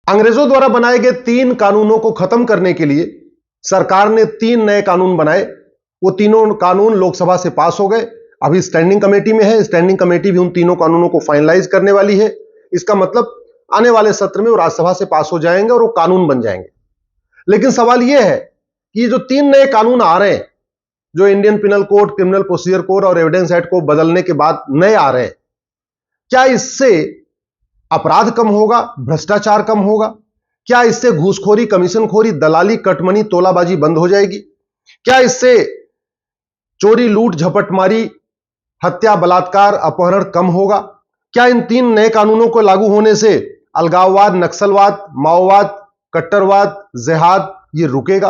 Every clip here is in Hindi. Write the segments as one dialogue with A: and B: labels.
A: अंग्रेजों द्वारा बनाए गए 3 कानूनों को खत्म करने के लिए सरकार ने 3 नए कानून बनाए। वो तीनों कानून लोकसभा से पास हो गए, अभी स्टैंडिंग कमेटी में है। स्टैंडिंग कमेटी भी उन तीनों कानूनों को फाइनलाइज करने वाली है। इसका मतलब आने वाले सत्र में वो राज्यसभा से पास हो जाएंगे और वो कानून बन जाएंगे। लेकिन सवाल यह है कि जो 3 नए कानून आ रहे हैं, जो Indian penal code, criminal procedure code और एविडेंस एक्ट को बदलने के बाद नए आ रहे हैं, क्या इससे अपराध कम होगा, भ्रष्टाचार कम होगा? क्या इससे घूसखोरी, कमीशनखोरी, दलाली, कटमनी, तोलाबाजी बंद हो जाएगी? क्या इससे चोरी, लूट, झपटमारी, हत्या, बलात्कार, अपहरण कम होगा? क्या इन 3 नए कानूनों को लागू होने से अलगाववाद, नक्सलवाद, माओवाद, कट्टरवाद, जिहाद ये रुकेगा?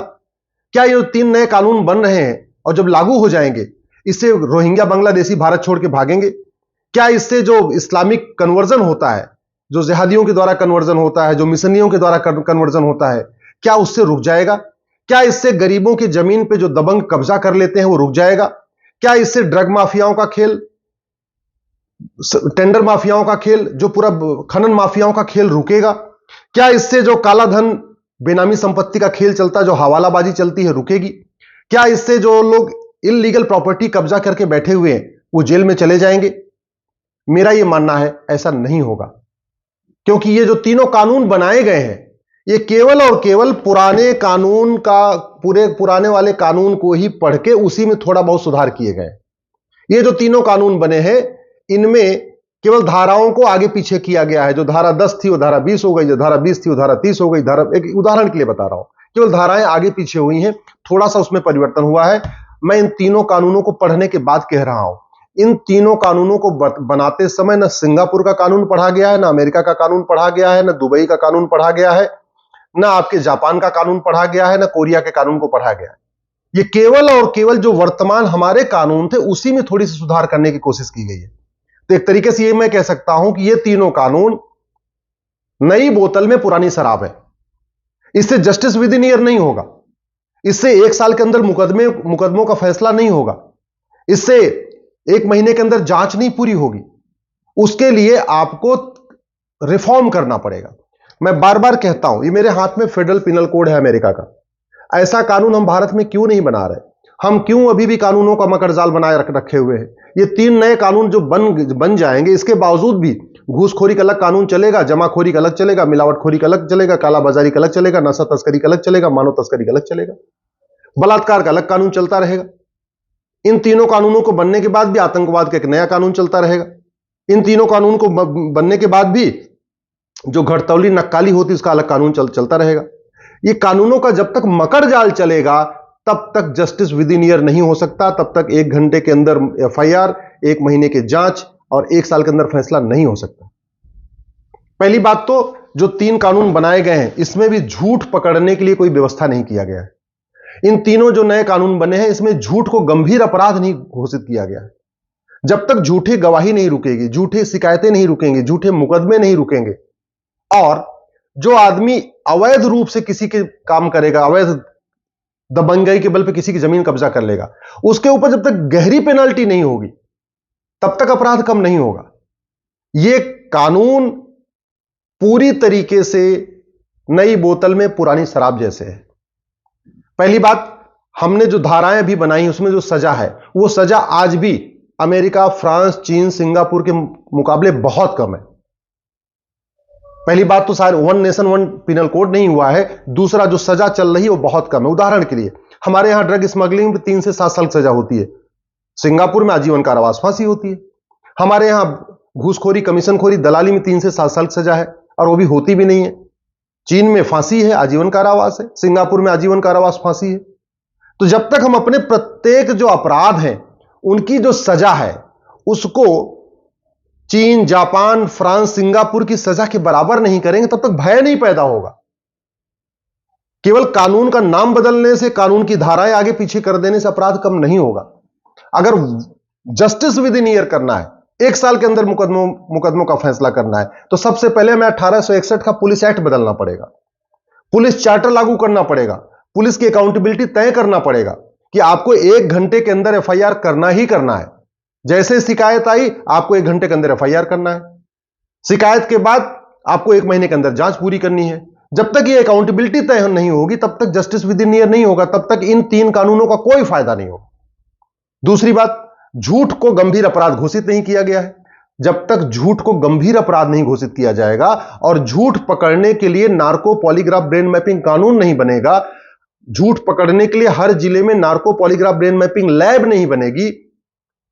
A: क्या ये 3 नए कानून बन रहे हैं और जब लागू हो जाएंगे, इससे रोहिंग्या बांग्लादेशी भारत छोड़ के भागेंगे? क्या इससे जो इस्लामिक कन्वर्जन होता है, जो जिहादियों के द्वारा कन्वर्जन होता है, जो मिशनियों के द्वारा कन्वर्जन होता है, क्या उससे रुक जाएगा? क्या इससे गरीबों की जमीन पे जो दबंग कब्जा कर लेते हैं वो रुक जाएगा? क्या इससे ड्रग माफियाओं का खेल, टेंडर माफियाओं का खेल, जो पूरा खनन माफियाओं का खेल रुकेगा? क्या इससे जो काला धन, बेनामी संपत्ति का खेल चलता, जो हवालाबाजी चलती है, रुकेगी? क्या इससे जो लोग इलीगल प्रॉपर्टी कब्जा करके बैठे हुए हैं वो जेल में चले जाएंगे? मेरा यह मानना है ऐसा नहीं होगा, क्योंकि ये जो तीनों कानून बनाए गए हैं ये केवल और केवल पुराने कानून का, पूरे पुराने वाले कानून को ही पढ़ के उसी में थोड़ा बहुत सुधार किए गए। ये जो तीनों कानून बने हैं इनमें केवल धाराओं को आगे पीछे किया गया है। जो धारा 10 थी वो धारा 20 हो गई, जो धारा 20 थी वो धारा 30 हो गई। एक उदाहरण के लिए बता रहा हूं, केवल धाराएं आगे पीछे हुई हैं, थोड़ा सा उसमें परिवर्तन हुआ है। मैं इन तीनों कानूनों को पढ़ने के बाद कह रहा हूं, इन तीनों कानूनों को बनाते समय न सिंगापुर का कानून पढ़ा गया है, न अमेरिका का कानून पढ़ा गया है, न दुबई का कानून पढ़ा गया है, न आपके जापान का कानून पढ़ा गया है, न कोरिया के कानून को पढ़ा गया है। ये केवल और केवल जो वर्तमान हमारे कानून थे उसी में थोड़ी सी सुधार करने की कोशिश की गई है। तो एक तरीके से ये मैं कह सकता हूं कि ये तीनों कानून नई बोतल में पुरानी शराब है। इससे जस्टिस विद इन ईयर नहीं होगा, इससे 1 साल के अंदर मुकदमों का फैसला नहीं होगा, इससे 1 महीने के अंदर जांच नहीं पूरी होगी। उसके लिए आपको रिफॉर्म करना पड़ेगा। मैं बार बार कहता हूं, ये मेरे हाथ में फेडरल पिनल कोड है अमेरिका का। ऐसा कानून हम भारत में क्यों नहीं बना रहे? हम क्यों अभी भी कानूनों का मकड़जाल बनाए रखे हुए हैं? ये 3 नए कानून जो बन जाएंगे, इसके बावजूद भी घूसखोरी का अलग कानून चलेगा, जमाखोरी का अलग चलेगा, मिलावटखोरी का अलग चलेगा, कालाबाजारी का अलग चलेगा, नशा तस्करी का अलग चलेगा, मानव तस्करी का अलग चलेगा, बलात्कार का अलग कानून चलता रहेगा। इन तीनों कानूनों को बनने के बाद भी आतंकवाद का एक नया कानून चलता रहेगा। इन तीनों कानून को बनने के बाद भी जो घटतौली नक्काली होती उसका अलग कानून चलता रहेगा। ये कानूनों का जब तक मकड़ जाल चलेगा तब तक जस्टिस विद इन ईयर नहीं हो सकता, तब तक 1 घंटे के अंदर एफआईआर, 1 महीने की जांच और 1 साल के अंदर फैसला नहीं हो सकता। पहली बात तो जो 3 कानून बनाए गए हैं इसमें भी झूठ पकड़ने के लिए कोई व्यवस्था नहीं किया गया है। इन तीनों जो नए कानून बने हैं इसमें झूठ को गंभीर अपराध नहीं घोषित किया गया है। जब तक झूठी गवाही नहीं रुकेगी, झूठी शिकायतें नहीं रुकेंगी, झूठे मुकदमे नहीं रुकेंगे और जो आदमी अवैध रूप से किसी के काम करेगा, अवैध दबंगई के बल पे किसी की जमीन कब्जा कर लेगा, उसके ऊपर जब तक गहरी पेनल्टी नहीं होगी तब तक अपराध कम नहीं होगा। यह कानून पूरी तरीके से नई बोतल में पुरानी शराब जैसे है। पहली बात, हमने जो धाराएं अभी बनाई उसमें जो सजा है वो सजा आज भी अमेरिका, फ्रांस, चीन, सिंगापुर के मुकाबले बहुत कम है। पहली बात तो शायद 1 नेशन 1 पिनल कोड नहीं हुआ है। दूसरा, जो सजा चल रही है वो बहुत कम है। उदाहरण के लिए हमारे यहां ड्रग स्मगलिंग में 3 से 7 साल सजा होती है, सिंगापुर में आजीवन कारावास, फांसी होती है। हमारे यहां घूसखोरी, कमीशनखोरी, दलाली में 3 से 7 साल सजा है और वो भी होती भी नहीं है। चीन में फांसी है, आजीवन कारावास है, सिंगापुर में आजीवन कारावास, फांसी है। तो जब तक हम अपने प्रत्येक जो अपराध हैं उनकी जो सजा है उसको चीन, जापान, फ्रांस, सिंगापुर की सजा के बराबर नहीं करेंगे तब तक भय नहीं पैदा होगा। केवल कानून का नाम बदलने से, कानून की धाराएं आगे पीछे कर देने से अपराध कम नहीं होगा। अगर जस्टिस विद इन ईयर करना है, 1 साल के अंदर मुकदमों का फैसला करना है, तो सबसे पहले हमें 1861 का पुलिस एक्ट बदलना पड़ेगा, पुलिस चार्टर लागू करना पड़ेगा, पुलिस की अकाउंटेबिलिटी तय करना पड़ेगा कि आपको 1 घंटे के अंदर एफआईआर करना ही करना है। जैसे शिकायत आई आपको 1 घंटे के अंदर एफआईआर करना है। शिकायत के बाद आपको 1 महीने के अंदर जांच पूरी करनी है। जब तक ये अकाउंटेबिलिटी तय नहीं होगी तब तक जस्टिस विद इन ईयर नहीं होगा, तब तक इन 3 कानूनों का कोई फायदा नहीं होगा। दूसरी बात, झूठ को गंभीर अपराध घोषित नहीं किया गया है। जब तक झूठ को गंभीर अपराध नहीं घोषित किया जाएगा और झूठ पकड़ने के लिए नार्को पॉलीग्राफ ब्रेन मैपिंग कानून नहीं बनेगा, झूठ पकड़ने के लिए हर जिले में narco polygraph brain mapping lab नहीं बनेगी,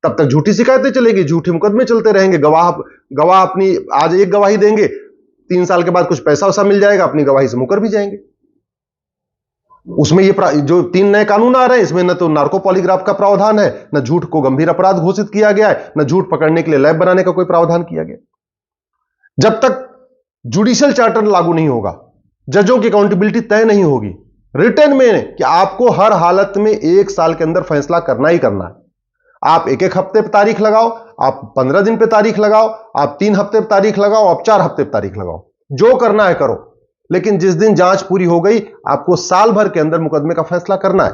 A: तब तक झूठी शिकायतें चलेगी, झूठे मुकदमे चलते रहेंगे। गवाह अपनी आज एक गवाही देंगे, 3 साल के बाद कुछ पैसा वैसा मिल जाएगा, अपनी गवाही से मुकर भी जाएंगे। उसमें ये जो 3 नए कानून आ रहे हैं, इसमें न तो नार्को पॉलीग्राफ का प्रावधान है, न झूठ को गंभीर अपराध घोषित किया गया है, न झूठ पकड़ने के लिए लैब बनाने का कोई प्रावधान किया गया। जब तक जुडिशियल चार्टर लागू नहीं होगा, जजों की अकाउंटेबिलिटी तय नहीं होगी रिटर्न में कि आपको हर हालत में 1 साल के अंदर फैसला करना ही करना है। आप 1-1 हफ्ते पर तारीख लगाओ, आप 15 दिन पे तारीख लगाओ, आप 3 हफ्ते पर तारीख लगाओ, आप 4 हफ्ते पर तारीख लगाओ, जो करना है करो, लेकिन जिस दिन जांच पूरी हो गई आपको साल भर के अंदर मुकदमे का फैसला करना है।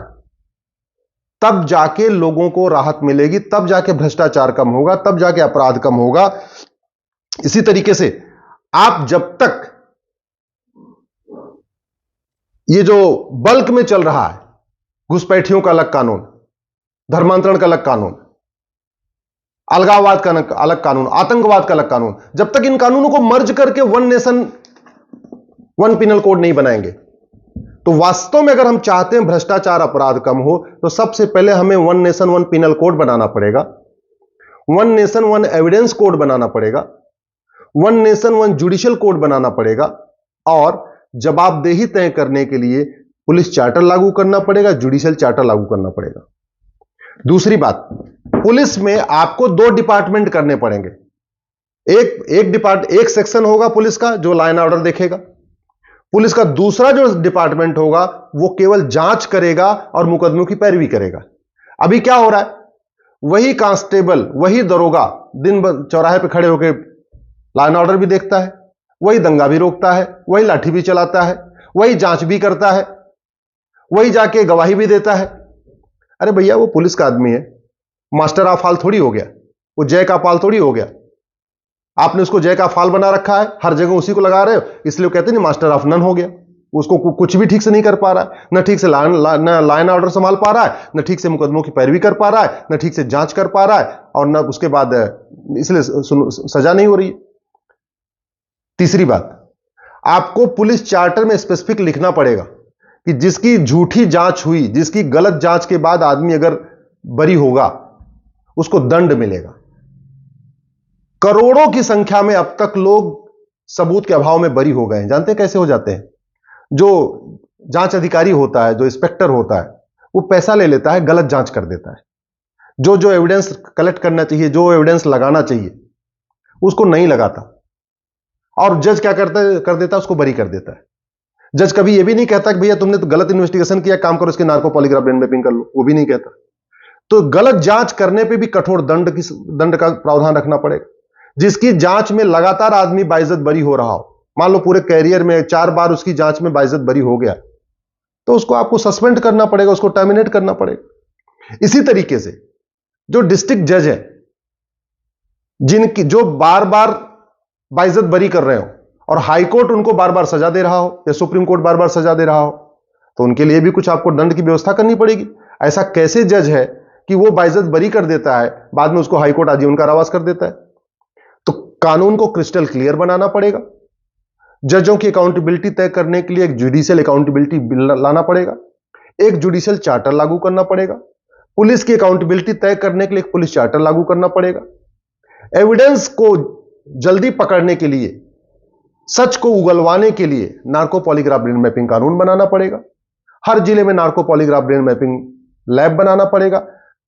A: तब जाके लोगों को राहत मिलेगी, तब जाके भ्रष्टाचार कम होगा, तब जाके अपराध कम होगा। इसी तरीके से आप जब तक ये जो बल्क में चल रहा है, घुसपैठियों का अलग कानून, धर्मांतरण का अलग कानून, अलगाववाद का अलग कानून, आतंकवाद का अलग कानून, जब तक इन कानूनों को मर्ज करके one nation one penal code नहीं बनाएंगे, तो वास्तव में अगर हम चाहते हैं भ्रष्टाचार अपराध कम हो, तो सबसे पहले हमें one nation one penal code बनाना पड़ेगा, one nation one evidence code बनाना पड़ेगा, one nation one judicial code बनाना पड़ेगा, और जवाबदेही तय करने के लिए पुलिस चार्टर लागू करना पड़ेगा, जुडिशियल चार्टर लागू करना पड़ेगा। दूसरी बात, पुलिस में आपको 2 डिपार्टमेंट करने पड़ेंगे। एक सेक्शन होगा पुलिस का जो लॉ एंड ऑर्डर देखेगा, पुलिस का दूसरा जो डिपार्टमेंट होगा वो केवल जांच करेगा और मुकदमों की पैरवी करेगा। अभी क्या हो रहा है, वही कांस्टेबल, वही दरोगा दिन भर चौराहे पे खड़े होकर लॉ एंड ऑर्डर भी देखता है, वही दंगा भी रोकता है, वही लाठी भी चलाता है, वही जांच भी करता है, वही जाके गवाही भी देता है। अरे भैया, वो पुलिस का आदमी है, मास्टर ऑफ ऑल थोड़ी हो गया, वो जय का पाल थोड़ी हो गया। आपने उसको जय का फाल बना रखा है, हर जगह उसी को लगा रहे हो, इसलिए कहते नहीं मास्टर ऑफ नन हो गया। उसको कुछ भी ठीक से नहीं कर पा रहा है, न ठीक से लॉ एंड ऑर्डर संभाल पा रहा है, न ठीक से मुकदमों की पैरवी कर पा रहा है, न ठीक से जांच कर पा रहा है, और न उसके बाद इसलिए सजा नहीं हो रही है। तीसरी बात, आपको पुलिस चार्टर में स्पेसिफिक लिखना पड़ेगा कि जिसकी झूठी जांच हुई, जिसकी गलत जांच के बाद आदमी अगर बरी होगा, उसको दंड मिलेगा। करोड़ों की संख्या में अब तक लोग सबूत के अभाव में बरी हो गए हैं। जानते हैं कैसे हो जाते हैं? जो जांच अधिकारी होता है, जो इंस्पेक्टर होता है, वो पैसा ले लेता है, गलत जांच कर देता है। जो एविडेंस कलेक्ट करना चाहिए, जो एविडेंस लगाना चाहिए, उसको नहीं लगाता, और जज क्या कर देता है, उसको बरी कर देता है। जज कभी यह भी नहीं कहता कि भैया तुमने तो गलत इन्वेस्टिगेशन किया, काम करो इसके नार्को पॉलीग्राफ ब्रेन मैपिंग कर लो, वो भी नहीं कहता। तो गलत जांच करने पे भी कठोर दंड का प्रावधान रखना पड़ेगा। जिसकी जांच में लगातार आदमी बाइज्जत बरी हो रहा हो, मान लो पूरे कैरियर में 4 बार उसकी जांच में बाइज्जत बरी हो गया, तो उसको आपको सस्पेंड करना पड़ेगा, उसको टर्मिनेट करना पड़ेगा। इसी तरीके से जो डिस्ट्रिक्ट जज है, जिनकी जो बार बार बाइज्जत बरी कर रहे हो और हाई कोर्ट उनको बार बार सजा दे रहा हो, या सुप्रीम कोर्ट बार बार सजा दे रहा हो, तो उनके लिए भी कुछ आपको दंड की व्यवस्था करनी पड़ेगी। ऐसा कैसे जज है कि वो बाइज्जत बरी कर देता है, बाद में उसको हाई कोर्ट आजीवन कारावास कर देता है? तो कानून को क्रिस्टल क्लियर बनाना पड़ेगा। जजों की अकाउंटेबिलिटी तय करने के लिए एक जुडिशियल अकाउंटेबिलिटी बिल लाना पड़ेगा, एक जुडिशियल चार्टर लागू करना पड़ेगा, पुलिस की अकाउंटेबिलिटी तय करने के लिए एक पुलिस चार्टर लागू करना पड़ेगा, एविडेंस को जल्दी पकड़ने के लिए, सच को उगलवाने के लिए नार्को पॉलीग्राफ ब्रेन मैपिंग कानून बनाना पड़ेगा, हर जिले में narco polygraph brain mapping lab बनाना पड़ेगा।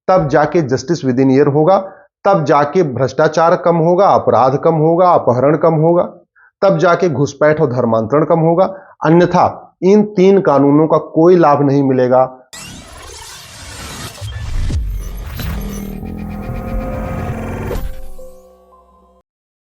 A: तब जाके जस्टिस विद इन ईयर होगा, तब जाके भ्रष्टाचार कम होगा, अपराध कम होगा, अपहरण कम होगा, तब जाके घुसपैठ और धर्मांतरण कम होगा। अन्यथा इन 3 कानूनों का कोई लाभ नहीं मिलेगा।